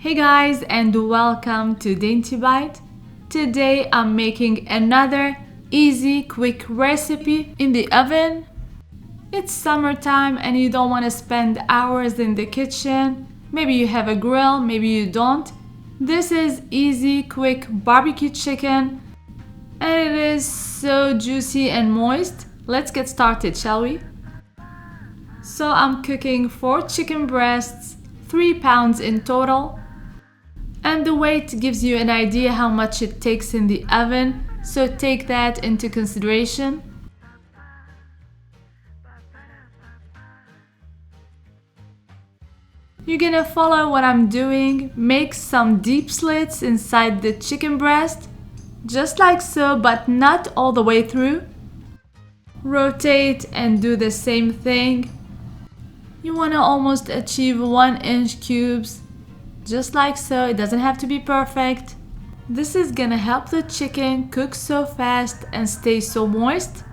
Hey guys, and welcome to Dainty Bite. Today I'm making another easy, quick recipe in the oven. It's summertime and you don't want to spend hours in the kitchen. Maybe you have a grill, maybe you don't. This is easy, quick barbecue chicken and it is so juicy and moist. Let's get started, shall we? So I'm cooking 4 chicken breasts, 3 pounds in total. And the weight gives you an idea how much it takes in the oven, so take that into consideration. You're gonna follow what I'm doing. Make some deep slits inside the chicken breast, just like so, but not all the way through. Rotate and do the same thing. You wanna almost achieve 1-inch cubes. Just like so, it doesn't have to be perfect. This is gonna help the chicken cook so fast and stay so moist.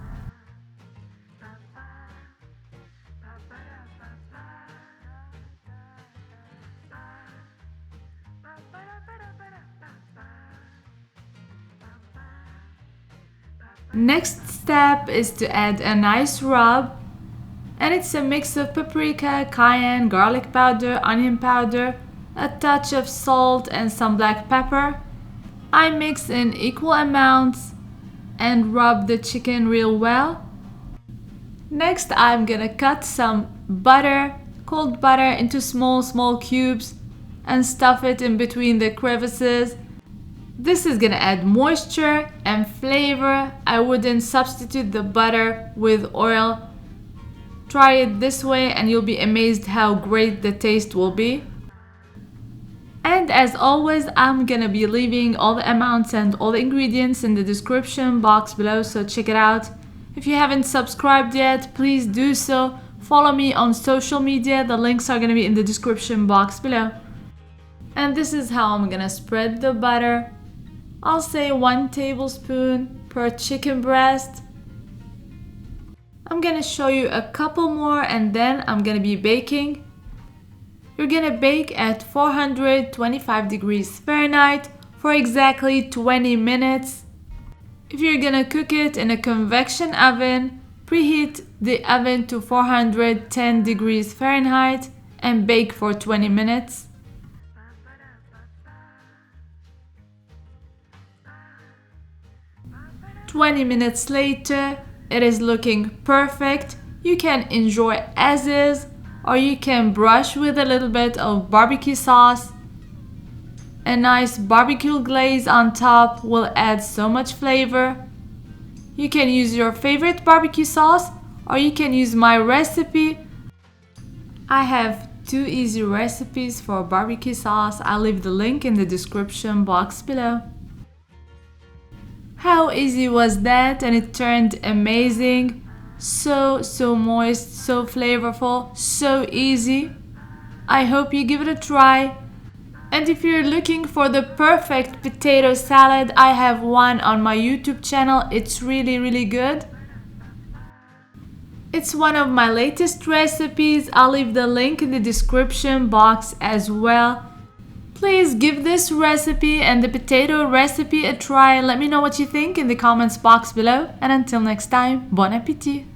Next step is to add a nice rub, and it's a mix of paprika, cayenne, garlic powder, onion powder, a touch of salt and some black pepper. I mix in equal amounts and rub the chicken real well. Next I'm gonna cut some butter, cold butter, into small cubes and stuff it in between the crevices. This is gonna add moisture and flavor. I wouldn't substitute the butter with oil. Try it this way and you'll be amazed how great the taste will be. And as always, I'm gonna be leaving all the amounts and all the ingredients in the description box below, so check it out. If you haven't subscribed yet, please do so. Follow me on social media, the links are gonna be in the description box below. And this is how I'm gonna spread the butter. I'll say 1 tablespoon per chicken breast. I'm gonna show you a couple more and then I'm gonna be baking. You're gonna bake at 425 degrees Fahrenheit for exactly 20 minutes. If you're gonna cook it in a convection oven, preheat the oven to 410 degrees Fahrenheit and bake for 20 minutes. "20 minutes later, it is looking perfect. You can enjoy as is, or you can brush with a little bit of barbecue sauce. A nice barbecue glaze on top will add so much flavor. You can use your favorite barbecue sauce or you can use my recipe. I have 2 easy recipes for barbecue sauce. I'll leave the link in the description box below. How easy was that? And it turned amazing. So moist, so flavorful, so easy. I hope you give it a try. And if you're looking for the perfect potato salad, I have one on my YouTube channel. It's really good. It's one of my latest recipes. I'll leave the link in the description box as well. Please give this recipe and the potato recipe a try. Let me know what you think in the comments box below. And until next time, bon appétit!